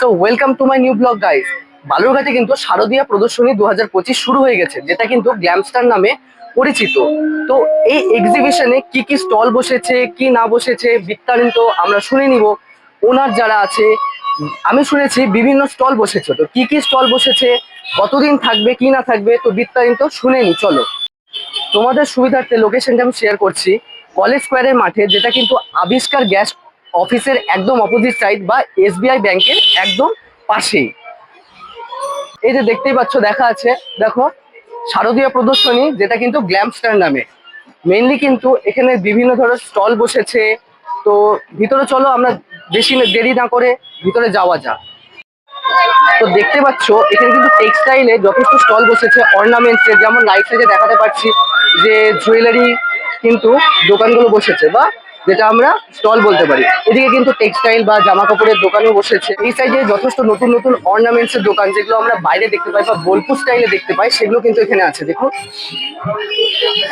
So welcome to my new blog guys. বালুরঘাটে কিন্তু শারদীয়া প্রদর্শনী 2025 শুরু হয়ে গেছে, যেটা কিন্তু গ্ল্যামস্টার নামে পরিচিত। তো এই এক্সিবিশনে কি কি স্টল বসেছে, কি না বসেছে বিস্তারিত আমরা শুনে নিব। ওনার যারা আছে, আমি শুনেছি বিভিন্ন স্টল বসেছে, তো কি কি স্টল বসেছে, কতদিন থাকবে কি না থাকবে, তো বিস্তারিত শুনে নি। চলো, তোমাদের সুবিধার্থে লোকেশনটা আমি শেয়ার করছি। কলেজ স্কোয়ারের মাঠে, যেটা কিন্তু আবিষ্কার গ্যাস অফিসের একদম অপোজিট সাইড বা এসবিআই ব্যাংকের একদম পাশেই। এই যে দেখতেই পাচ্ছ, দেখা আছে, দেখো শারদীয় প্রদর্শনী, যেটা কিন্তু গ্ল্যামস্টার নামে। মেইনলি কিন্তু এখানে বিভিন্ন ধরনের স্টল বসেছে। তো ভিতরে চলো, আমরা বেশি দেরি না করে ভিতরে যাওয়া যাক। তো দেখতে পাচ্ছ এখানে কিন্তু টেক্সটাইলে যথেষ্ট স্টল বসেছে, অর্নামেন্টসের, যেমন রাইট সাইডে দেখাতে পাচ্ছি যে জুয়েলারি কিন্তু দোকানগুলো বসেছে, বা যেটা আমরা স্টল বলতে পারি। এদিকে কিন্তু টেক্সটাইল বা জামা কাপড়ের দোকানও বসেছে। এই সাইডে যথেষ্ট নতুন নতুন অর্নামেন্টসের দোকান, যেগুলো আমরা বাইরে দেখতে পাই বা বোলপুর স্টাইলে দেখতে পাই, সেগুলো কিন্তু এখানে আছে। দেখুন,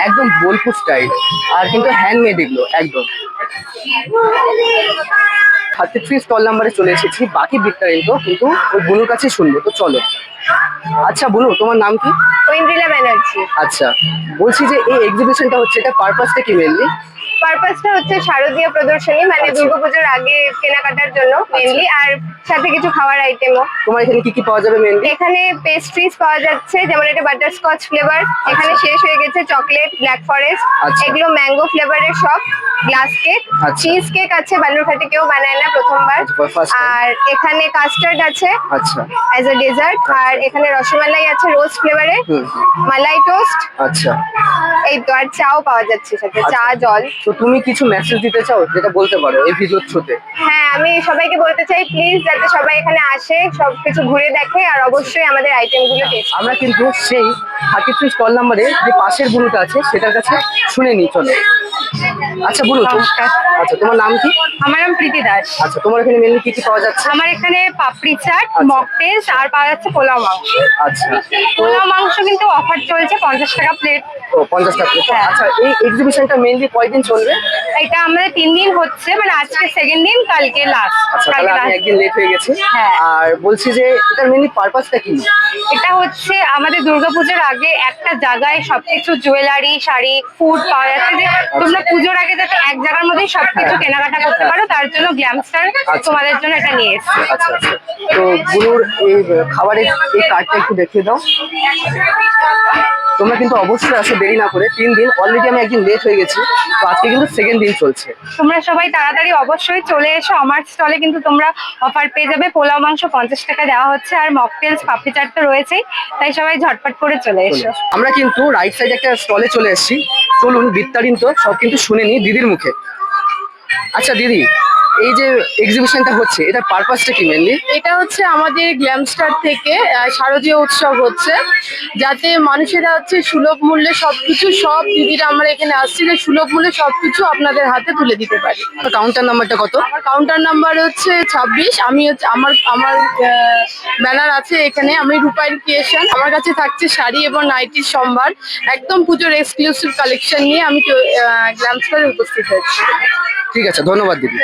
একদম বোলপুর স্টাইল, আর কিন্তু হ্যান্ডমেড এগুলো একদম। 33 স্টল নাম্বারে চলে এসেছি, বাকি বিস্তারিত কিন্তু ওই বুনুর কাছেই শুনবো। তো চলো। আচ্ছা বুনু, তোমার নাম কি? ঐন্দ্রিলা ব্যানার্জি। আচ্ছা, বলছি যে এই এক্সিবিশনটা হচ্ছে, এটা পারপাসটা কি মেনলি? পারপাসটা হচ্ছে শারদীয় প্রদর্শনী, মানে আচ্ছা। দুর্গাপুজোর আগে কেনাকাটার জন্য মেনলি, আর সাথে কিছু খাওয়ার আইটেমও। তোমার এখানে কি কি পাওয়া যাবে মেনলি? এখানে পেস্ট্রিজ পাওয়া যাচ্ছে, যেমন এটা বাটারস্কচ ফ্লেভার, এখানে শেষ হয়ে গেছে চকলেট, ব্ল্যাক ফরেস্ট, আচ্ছা। এগুলো ম্যাঙ্গো ফ্লেভারের সব। গ্লাস কেক, আচ্ছা। চিজ কেক আছে, বালুরঘাটে কেউ বানায় না, প্রথমবার। আচ্ছা, first time। আর এখানে কাস্টার্ড আছে আচ্ছা। অ্যাজ এ ডেজার্ট, আর এখানে রসমালাই আছে রোজ ফ্লেভারের, হুম। মালাই টোস্ট। আচ্ছা। এই তো, আর চাও পাওয়া যাচ্ছে সাথে, চা, আচ্ছা। জল। তো তুমি কিছু মেসেজ দিতে চাও, যেটা বলতে পারো এই ভিডিওর থ্রুতে? হ্যাঁ, আমি সবাইকে বলতে চাই প্লিজ যাতে সবাই এখানে আসে, সবকিছু ঘুরে দেখে, আর অবশ্যই আমাদের আইটেম গুলো টেস্ট। আমরা কিন্তু সেই 33 স্টল নাম্বারে যে পাশের বুনুটা আছে, সেটার কাছে শুনে নিই। চলো। আচ্ছা বুনু, নমস্কার। আচ্ছা তোমার নাম কি? আমার নাম প্রীতি দাস। আচ্ছা, তোমার এখানে মেনলি কি কি পাওয়া যাচ্ছে? আমার এখানে পাপড়ি চাট, আচ্ছা। মকটেলস, আর পাওয়া যাচ্ছে পোলাও মাংস। আচ্ছা। পোলাও মাংস কিন্তু অফার চলছে, 50 টাকা প্লেট। ও 50 টাকা। হ্যাঁ। আচ্ছা, এই এক্সিবিশনটা মেইনলি কয়দিন চলবে? এটা আমাদের 3 দিন হচ্ছে, মানে আজকে সেকেন্ড দিন, কালকে লাস্ট। আচ্ছা, তাহলে আমি একদিন লেট হয়ে গেছি। হ্যাঁ। আর বলছি যে এটার মেইনলি পারপাসটা কি? এটা হচ্ছে আমাদের দুর্গাপুজোর আগে একটা জায়গায় সবকিছু জুয়েলারি, শাড়ি, ফুড পাওয়া যাচ্ছে, যে তোমরা পুজোর আগে যাতে এক জায়গার মধ্যেই সবকিছু কেনাকাটা করতে পারো, তার জন্য গ্ল্যামস্টার তোমাদের জন্য এটা নিয়ে এসেছে। আচ্ছা আচ্ছা। তো বুনুর এই খাবারের এই কার্ডটা একটু দেখিয়ে দাও। তোমরা কিন্তু অবশ্যই আসো, দেরি না করে। 3 দিন অলরেডি, আমি একদিন লেট হয়ে গেছি, তো আজকে কিন্তু সেকেন্ড দিন চলছে। তোমরা সবাই তাড়াতাড়ি অবশ্যই চলে এসো, আমার স্টলে কিন্তু তোমরা অফার পেয়ে যাবে। পোলাও মাংস 50 টাকা দেওয়া হচ্ছে, আর মকটেলস, পাপড়ি চাট তো রয়েছেই, তাই সবাই ঝটপট করে চলে এসো। আমরা কিন্তু রাইট সাইডে একটা স্টলে চলে এসেছি, চলুন বিস্তারিত সব কিন্তু শুনে নিই দিদির মুখে। আচ্ছা দিদি, এই যে এক্সিবিশনটা হচ্ছে, এটার পারপাসটা কি মেনলি? এটা হচ্ছে আমাদের গ্ল্যামস্টার থেকে শারদীয় উৎসব হচ্ছে, যাতে মানুষেরা হচ্ছে সুলভ মূল্যে সবকিছু, সব দিদিরা আমরা এখানে আসছি যে সুলভ মূল্যে সবকিছু আপনাদের হাতে তুলে দিতে পারি। কাউন্টার নাম্বারটা কত? আমার কাউন্টার নাম্বার হচ্ছে 26। আমি হচ্ছে আমার আমার ব্যানার আছে এখানে, আমি রূপাইল ক্রিয়েশন। আমার কাছে থাকছে শাড়ি এবং নাইটির সম্ভার, একদম পুজোর এক্সক্লুসিভ কালেকশন নিয়ে আমি গ্ল্যামস্টারে উপস্থিত হয়েছি। ঠিক আছে, ধন্যবাদ দিদি।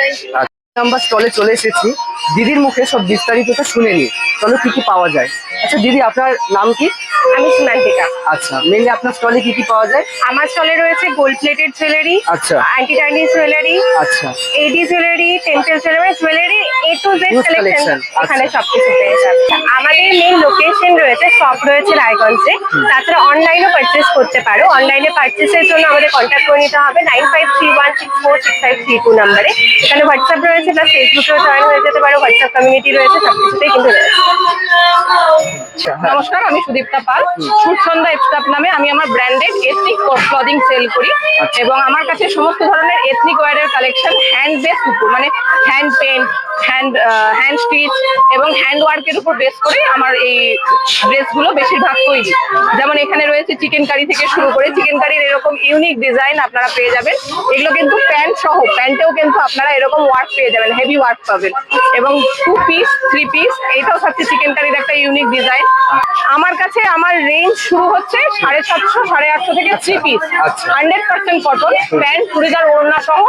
নাম্বার স্টলে চলে এসেছি, দিদির মুখে সব বিস্তারিতটা শুনে নিই। চলো, কি কি পাওয়া যায়। আচ্ছা দিদি, আপনার নাম কি? আমি সীমান্তিকা। আচ্ছা, মেনলি আপনার স্টলে কি কি পাওয়া যায়? আমার স্টলে রয়েছে গোল্ড প্লেটেড জুয়েলারি, আচ্ছা। অ্যান্টি চাইনিজ জুয়েলারি, আচ্ছা। AD jewellery, temple jewellery, A to Z Huge collection, collection এখানে আচ্ছা। সবকিছু পেয়ে যাবে। আমাদের মেইন লোকেশন রয়েছে, শপ রয়েছে রায়গঞ্জে, তাছাড়া অনলাইনেও পারচেস করতে পারো। অনলাইনে পারচেসের জন্য আমাদের কন্ট্যাক্ট করে নিতে হবে 9531646532 নাম্বারে। এখানে হোয়াটসঅ্যাপ রয়েছে, প্লাস ফেসবুকেও জয়েন হয়ে যেতে পারো, হোয়াটসঅ্যাপ কমিউনিটি রয়েছে, সবকিছুতেই কিন্তু রয়েছে। নমস্কার, আমি সুদীপ্তা পাল। শুট সন্ধ্যা এক্সট্রাপ নামে আমি আমার ব্র্যান্ডেড এথনিক ক্লদিং সেল করি, এবং আমার কাছে সমস্ত ধরনের এথনিক ওয়্যারের কালেকশন, হ্যান্ড বেস উপর, মানে হ্যান্ড পেন্ট, হ্যান্ড স্টিচ এবং হ্যান্ড ওয়ার্কের উপর বেস করে আমার এই ড্রেসগুলো বেশিরভাগ তৈরি। যেমন এখানে রয়েছে চিকেন কারি থেকে শুরু করে, চিকেন কারির এরকম ইউনিক ডিজাইন আপনারা পেয়ে যাবেন। এগুলো কিন্তু প্যান্ট সহ, প্যান্টেও কিন্তু আপনারা এরকম ওয়ার্ক পেয়ে যাবেন, হেভি ওয়ার্ক পাবেন। এবং 2 পিস 3 পিস, এইটাও থাকছে চিকেন কারির একটা ইউনিক ডিজাইন। আমার কাছে আমার রেঞ্জ শুরু হচ্ছে 750 850 থেকে 3 পিস, 100% কটন, প্যান্ট, চুড়িদার, ওড়না সহ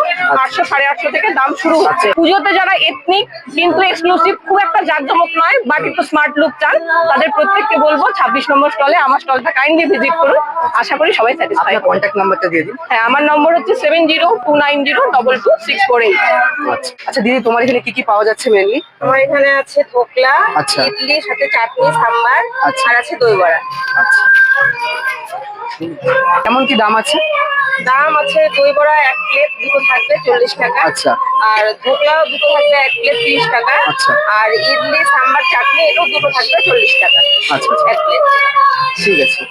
800 850 থেকে দাম শুরু হচ্ছে। পুজোতে যারা এথনিক ইউনিক কিন্তু এক্সক্লুসিভ, খুব একটা জাঁকজমক নয়, বাট একটু স্মার্ট লুক চান তাদের প্রত্যেককে বলবো 26 নম্বর স্টলে আমার স্টলটা কাইন্ডলি ভিজিট করুন। আশা করি সবাই স্যাটিসফাই। আপনার কন্ট্যাক্ট নাম্বারটা দিয়ে দিন। হ্যাঁ, আমার নম্বর হচ্ছে 7029022648। আচ্ছা দিদি, তোমার এখানে কি কি পাওয়া যাচ্ছে মেনলি? আমার এখানে আছে ধোকলা, আচ্ছা। ইডলি, সাথে চাটনি, সাম্বার, আচ্ছা। আর আছে দই বড়া। আচ্ছা, কেমন কি দাম আছে? দাম আছে দই বড়া 1 প্লেট দুটো থাকবে 40 টাকা। আচ্ছা। আর ধোকলাও দুটো থাকবে 1 প্লেট 30 টাকা। আচ্ছা। আর ইডলি, সাম্বার, চাটনি এটাও দুটো থাকবে 40 টাকা। আচ্ছা, 1 প্লেট। ঠিক আছে।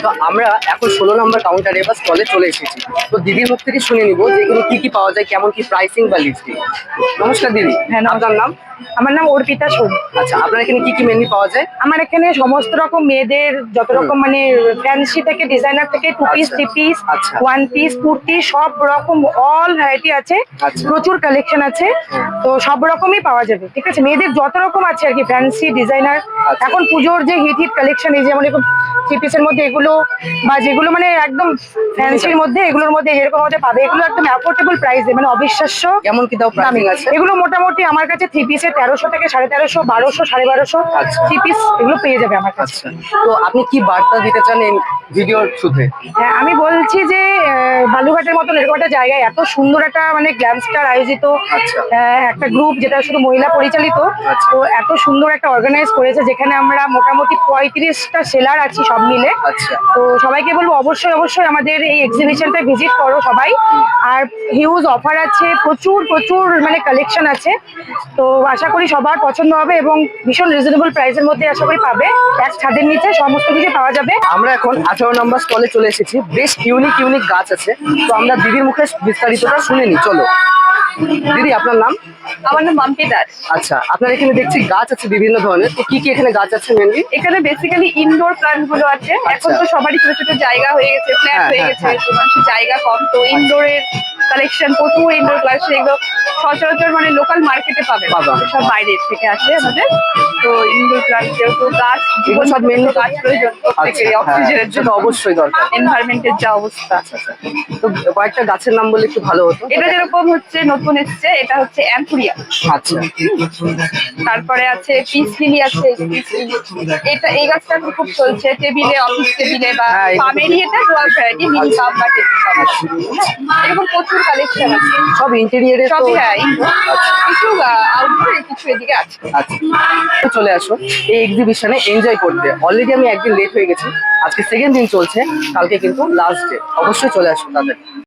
তো আমরা এখন 16 নম্বর কাউন্টারে বা স্টলে চলে এসেছি। তো দিদির মুখ থেকে শুনে নিব যে এখানে কি কি পাওয়া যায়, কেমন কি প্রাইসিং বা লিস্টিং। নমস্কার দিদি। হ্যাঁ, আপনার নাম? আমার নাম অর্পিতা সোম। আচ্ছা, আপনার এখানে কি কি মেনলি পাওয়া যায়? আমার এখানে সমস্ত রকম মেয়েদের যত রকম মানে ফ্যান্সি থেকে ডিজাইনার থেকে 2 পিস, আচ্ছা। 3 পিস, আচ্ছা। 1 পিস, কুর্তি, সব রকম অল ভ্যারাইটি আছে। আচ্ছা। প্রচুর কালেকশন আছে, তো সব রকমই পাওয়া যাবে। ঠিক আছে, মেয়েদের যত রকম আছে আর কি, ফ্যান্সি ডিজাইনার। আচ্ছা। এখন পুজোর যে হিট হিট কালেকশন, এই যেমন এরকম 3 পিসের মধ্যে এগুলো, বা যেগুলো মানে একদম ফ্যান্সির মধ্যে, এগুলোর মধ্যে এরকম মধ্যে পাবে। এগুলো একদম অ্যাফোর্ডেবল প্রাইসে, মানে অবিশ্বাস্য কেমন কি দাও প্রাইসিং আছে? এগুলো মোটামুটি আমার কাছে 3 পিসে 1300 থেকে 1350, 1200, 1250 আচ্ছা। 3 পিস এগুলো পেয়ে যাবে আমার কাছে। আচ্ছা, তো আপনি কি বার্তা দিতে চান এই ভিডিওর থ্রুতে? হ্যাঁ, আমি বলছি যে বালুঘাটের মতন এরকম একটা জায়গায় এত সুন্দর একটা মানে গ্ল্যামস্টার আয়োজিত আচ্ছা। একটা গ্রুপ, যেটা শুধু মহিলা পরিচালিত, আচ্ছা। তো এত সুন্দর একটা অর্গানাইজ করেছে, যেখানে আমরা মোটামুটি 35টা সেলার আছি সব মিলে। আচ্ছা। তো সবাইকে বলবো অবশ্যই অবশ্যই আমাদের এই এক্সিবিশনটা ভিজিট করো সবাই। আর হিউজ অফার আছে, প্রচুর প্রচুর মানে কালেকশন আছে। তো আশা করি সবার পছন্দ হবে এবং ভীষণ রিজনেবল প্রাইসের মধ্যে আশা করি পাবে। এক ছাদের নিচে সমস্ত কিছু পাওয়া যাবে। আমরা এখন 18 নম্বর স্টলে চলে এসেছি। বেশ ইউনিক ইউনিক গাছ আছে, তো আমরা দিদির মুখে বিস্তারিতটা শুনে নি। চলো দিদি, আপনার নাম? আমার নাম মাম্পি দাস। আচ্ছা, আপনার এখানে দেখছি গাছ আছে বিভিন্ন ধরনের, তো কি কি এখানে গাছ আছে মেনলি? এখানে বেসিক্যালি ইনডোর প্ল্যান্ট গুলো আছে। এখন তো সবারই ছোট ছোট জায়গা হয়ে গেছে, ফ্ল্যাট হ্যাঁ, হয়ে হ্যাঁ, গেছে, হ্যাঁ। তো মানুষের জায়গা কম, তো ইনডোরের কালেকশন, প্রচুর ইনডোর কালেকশন, এগুলো সচরাচর মানে লোকাল মার্কেটে পাবে, পাবা। সব বাইরের থেকে আসে আমাদের। তো ইনডোর প্ল্যান্ট, যেহেতু গাছ এগুলো সব মেন mainly- গাছ প্রয়োজন প্রত্যেকেরই, আচ্ছা, অক্সিজেনের হ্যাঁ, জন্য, সেটা অবশ্যই দরকার। এনভায়রনমেন্টের যা অবস্থা। আচ্ছা, তো কয়েকটা গাছের নাম বললে একটু ভালো হতো। এটা যেরকম হচ্ছে নতুন এসছে, এটা হচ্ছে অ্যান্থুরিয়া। আচ্ছা। তারপরে আছে পিস লিলি আছে, পিস লিলি। এটা এই গাছটা এখন খুব চলছে টেবিলে, অফিস টেবিলে, বা হ্যাঁ, এটা পামেরই, এটা ডুয়াল ভ্যারাইটি, মিনি কাপ বা টেবিল কাপ। এরকম প্রচুর কালেকশন আছে, সব ইন্টেরিয়রে তো। সবই। হ্যাঁ, indoor, কিছু আউটডোর, কিছু এদিকে আছে। আচ্ছা, তো চলে আসো এই এক্সিবিশনে এনজয় করতে। অলরেডি আমি একদিন লেট হয়ে গেছি, আজকে সেকেন্ড দিন চলছে, কালকে কিন্তু লাস্ট ডে। অবশ্যই চলে আসো তাদের।